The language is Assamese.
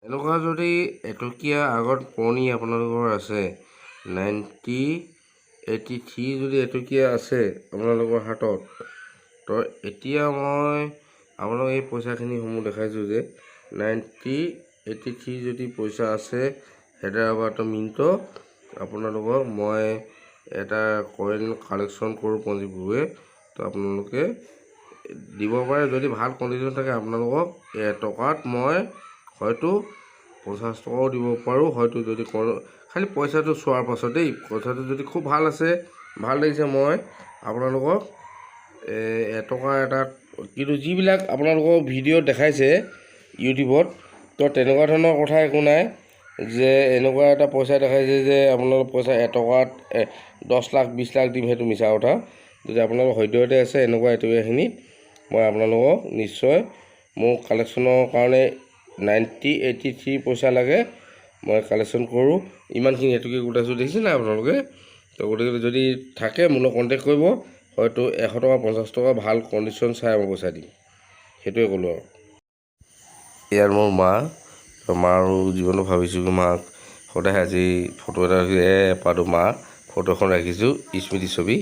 এনেকুৱা যদি এটকীয়া আগত পুৰণি আপোনালোকৰ আছে 1983 যদি এটকীয়া আছে আপোনালোকৰ হাতত, তো এতিয়া মই আপোনালোক এই পইচাখিনিসমূহ দেখাইছোঁ যে 1983 যদি পইচা আছে হায়দৰাবাদ মিণ্ট আপোনালোকক মই এটা কইন কালেকশ্যন কৰোঁ পঞ্জীবোৰে, তো আপোনালোকে দিব পাৰে। যদি ভাল কণ্ডিশ্যন থাকে আপোনালোকক এটকাত মই হয়তো 50 টকাও দিব পাৰোঁ, হয়তো যদি খালি পইচাটো চোৱাৰ পাছত দেই, পইচাটো যদি খুব ভাল আছে, ভাল লাগিছে, মই আপোনালোকক এটকা এটাত, কিন্তু যিবিলাক আপোনালোকক ভিডিঅ'ত দেখাইছে ইউটিউবত, তো তেনেকুৱা ধৰণৰ কথা একো নাই যে এনেকুৱা এটা পইচা দেখাইছে যে আপোনালোক পইচা এটকাত 10 লাখ 20 লাখ দিম, সেইটো মিছা কথা। যদি আপোনালোক সদ্যহতে আছে এনেকুৱা এটকীয়াখিনিত, মই আপোনালোকক নিশ্চয় মোক কালেকশ্যনৰ কাৰণে 1983 পইচা লাগে, মই কালেকশ্যন কৰোঁ। ইমানখিনি এটকীয়া গোটাইছোঁ দেখিছে নাই আপোনালোকে? তো গতিকে যদি থাকে মোৰ লগত কণ্টেক্ট কৰিব, হয়তো 100 টকা 50 টকা ভাল কণ্ডিশ্যন চাই মই পইচা দিম, সেইটোৱে ক'লোঁ আৰু। ইয়াৰ মোৰ মা আৰু জীৱনত ভাবিছোঁ মাক সদায় আজি ফটো এটা এপাতো মা ফটো এখন ৰাখিছোঁ স্মৃতি ছবি।